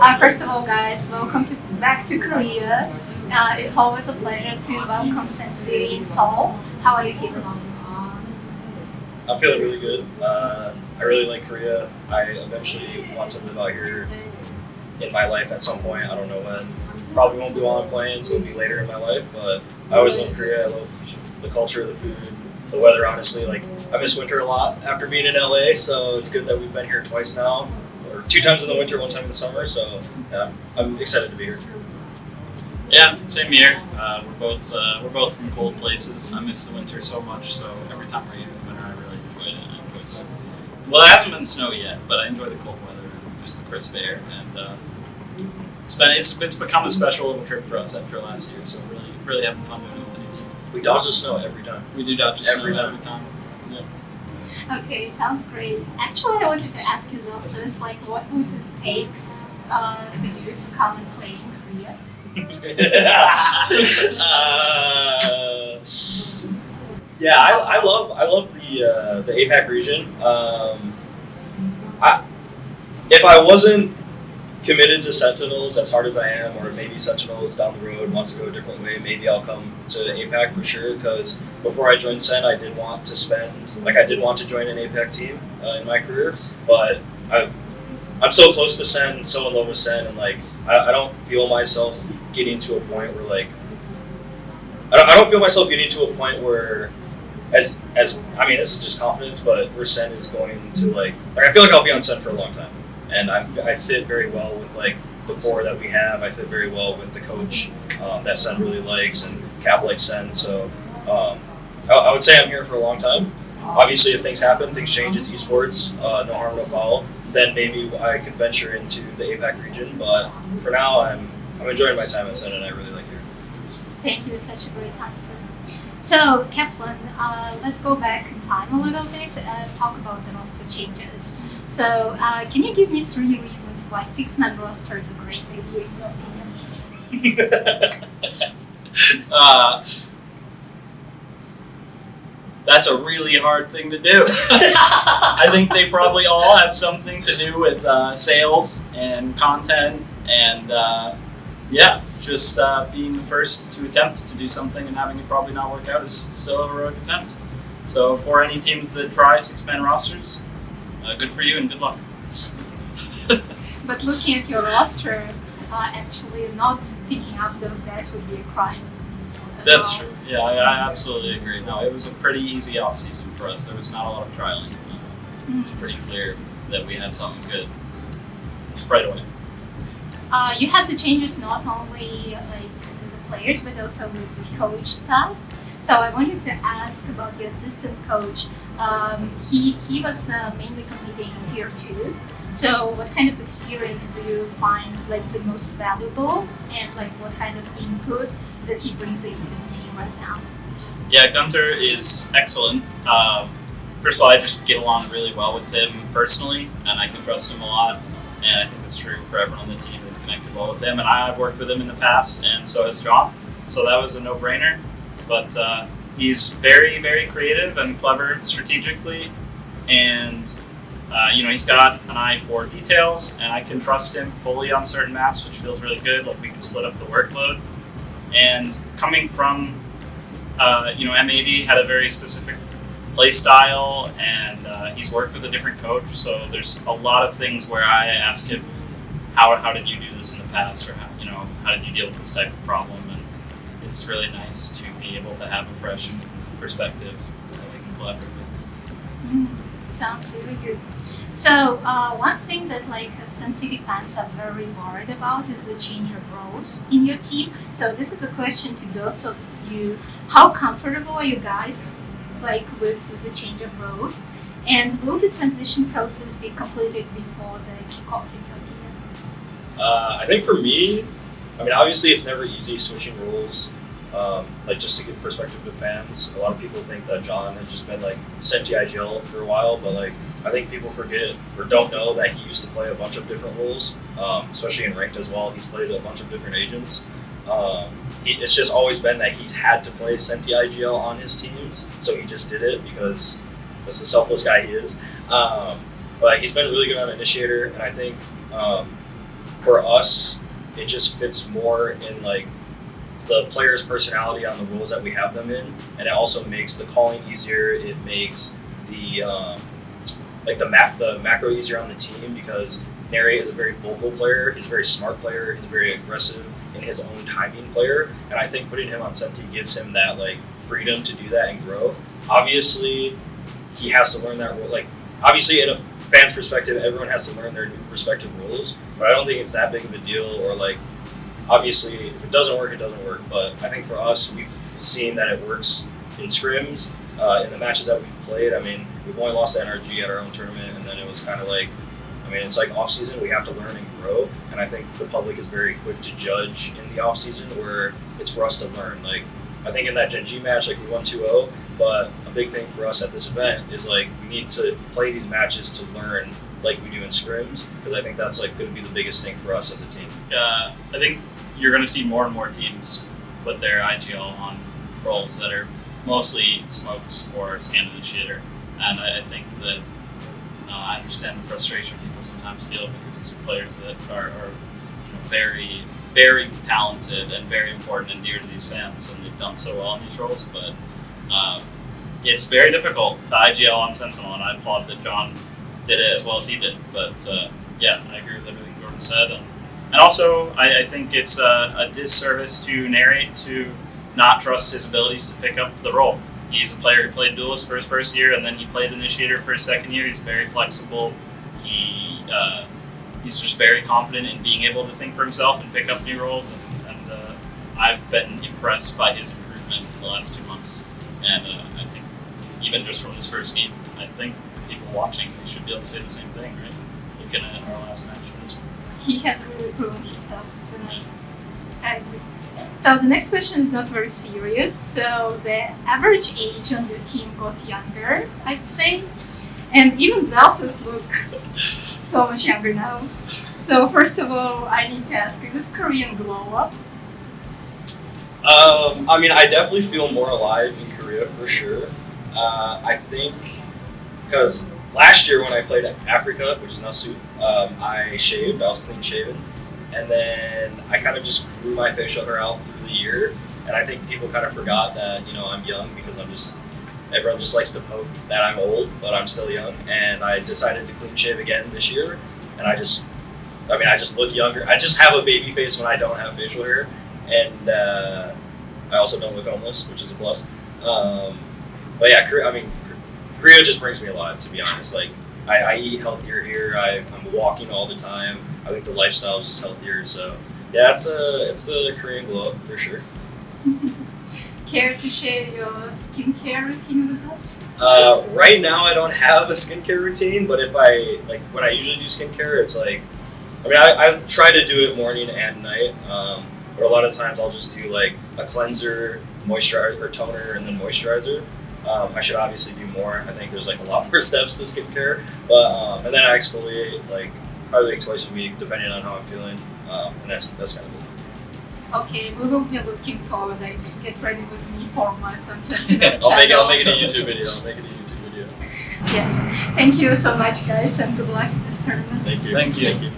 First of all, guys, welcome back to Korea. It's always a pleasure to welcome SEN City in Seoul. How are you feeling? I'm feeling really good. I really like Korea. I eventually want to live out here in my life at some point. I don't know when. Probably won't be while I'm playing, so it'll be later in my life. But I always love Korea. I love the culture, the food, the weather. Honestly, like I miss winter a lot after being in LA. So it's good that we've been here twice now, or 2 times in the winter, 1 time in the summer. So I'm excited to be here. Yeah, same here. We're both from cold places. I miss the winter so much. So every time we're here in the winter, I really enjoy it. I enjoy it. Well, it hasn't been snow yet, but I enjoy the cold weather and just the crisp air. And it's become a special little trip for us after last year. So really having fun doing it with the new team. We dodge the snow every time. We do dodge the snow every time. Yeah. Okay, sounds great. Actually, I wanted to ask you, Zellsis, like, what was it take for you to come and play in Korea? Yeah, I love the APAC region. If I wasn't committed to Sentinels as hard as I am, or maybe Sentinels down the road wants to go a different way, maybe I'll come to APAC for sure. Because before I joined Sen, I did want to join an APAC team in my career, but I'm so close to Sen, so in love with Sen, and like I don't feel myself getting to a point where like I don't feel myself getting to a point where as I mean, this is just confidence, but where Sen is going to like I feel like I'll be on Sen for a long time, and I fit very well with like the core that we have. I fit very well with the coach that Sen really likes, and Cap likes Sen. So I would say I'm here for a long time. Obviously, if things happen, things change. It's esports, no harm, no foul. Then maybe I could venture into the APAC region. But for now, I'm enjoying my time at Sen, and I really like it. Thank you, such a great answer. So, Kaplan, let's go back in time a little bit and talk about the roster changes. So, can you give me 3 reasons why 6-man roster is a great idea in your opinion? That's a really hard thing to do. I think they probably all have something to do with sales and content and just being the first to attempt to do something and having it probably not work out is still a heroic attempt. So for any teams that try 6-man rosters, good for you and good luck. But looking at your roster, actually not picking up those guys would be a crime. That's true. Yeah, I absolutely agree. No, it was a pretty easy off season for us. There was not a lot of trialing. It was pretty clear that we had something good right away. You had the changes not only like with the players but also with the coach staff. So I wanted to ask about your assistant coach. He was mainly competing in Tier 2. So what kind of experience do you find like the most valuable, and like what kind of input that he brings into the team right now? Yeah, Gunter is excellent. First of all, I just get along really well with him personally, and I can trust him a lot. And I think that's true for everyone on the team. They've connected well with him, and I've worked with him in the past, and so has John. So that was a no-brainer. But he's very, very creative and clever strategically, and he's got an eye for details, and I can trust him fully on certain maps, which feels really good. Like we can split up the workload. And coming from, M80 had a very specific play style, and he's worked with a different coach. So there's a lot of things where I ask him, how did you do this in the past, or how did you deal with this type of problem? And it's really nice to be able to have a fresh perspective that we can collaborate with. Sounds really good. So one thing that like SEN City fans are very worried about is the change of roles in your team. So this is a question to both of you. How comfortable are you guys like with the change of roles? And will the transition process be completed before the kickoff in your opinion? I think for me, obviously it's never easy switching roles. Just to give perspective to fans, a lot of people think that John has just been like sent to IGL for a while, but like I think people forget or don't know that he used to play a bunch of different roles, especially in ranked as well. He's played a bunch of different agents. It's just always been that he's had to play Senti IGL on his teams, so he just did it because that's the selfless guy he is. But he's been really good on Initiator, and I think for us, it just fits more in like the player's personality on the roles that we have them in, and it also makes the calling easier. It makes the the macro easier on the team because Neri is a very vocal player. He's a very smart player. He's very aggressive in his own timing player, and I think putting him on Senti gives him that like freedom to do that and grow. Obviously, he has to learn that role. Like obviously, in a fan's perspective, everyone has to learn their new respective roles, but I don't think it's that big of a deal. Or like obviously, if it doesn't work, it doesn't work. But I think for us, we've seen that it works in scrims. In the matches that we've played, I mean, we've only lost to NRG at our own tournament, and then it was kind of like, I mean, it's like off season. We have to learn and grow, and I think the public is very quick to judge in the off season, where it's for us to learn. Like, I think in that Gen G match, like we won 2-0, but a big thing for us at this event is like we need to play these matches to learn, like we do in scrims, because I think that's like going to be the biggest thing for us as a team. I think you're going to see more and more teams put their IGL on roles that are mostly smokes or scan initiator, and I think that I understand the frustration people sometimes feel because these are players that are very, very talented and very important and dear to these fans, and they've done so well in these roles. But it's very difficult to IGL on Sentinel, and I applaud that John did it as well as he did. But yeah, I agree with everything Jordan said, and also I think it's a disservice to Neri to not trust his abilities to pick up the role. He's a player who played Duelist for his first year, and then he played Initiator for his second year. He's very flexible. He's just very confident in being able to think for himself and pick up new roles. And I've been impressed by his improvement in the last 2 months. And I think even just from this first game, I think for people watching, they should be able to say the same thing, right? Looking at our last match for this one. He has really proven himself. I agree. So the next question is not very serious. So the average age on your team got younger, I'd say, and even Zellsis looks so much younger now. So first of all, I need to ask: is it Korean glow up? I mean, I definitely feel more alive in Korea for sure. I think because last year when I played Africa, which is now SOOP, I shaved. I was clean shaven. And then I kind of just grew my facial hair out through the year, and I think people kind of forgot that I'm young because everyone just likes to poke that I'm old, but I'm still young. And I decided to clean shave again this year, and I just look younger. I just have a baby face when I don't have facial hair, and I also don't look homeless, which is a plus. But yeah, Korea just brings me alive, to be honest. Like I eat healthier here. I'm walking all the time. I think the lifestyle is just healthier, so yeah, it's the Korean glow up for sure. Care to share your skincare routine with us? Right now, I don't have a skincare routine, but if when I usually do skincare, it's like, I try to do it morning and night, but a lot of times I'll just do like a cleanser, moisturizer, or toner, and then moisturizer. I should obviously do more. I think there's like a lot more steps to skincare, but and then I exfoliate probably like twice a week, depending on how I'm feeling, and that's kind of it. Okay, we will be looking forward. Get ready with me format on Sentinel's I'll make channel. it a YouTube video. Yes, thank you so much, guys, and good luck at this tournament. Thank you. Thank you. Thank you.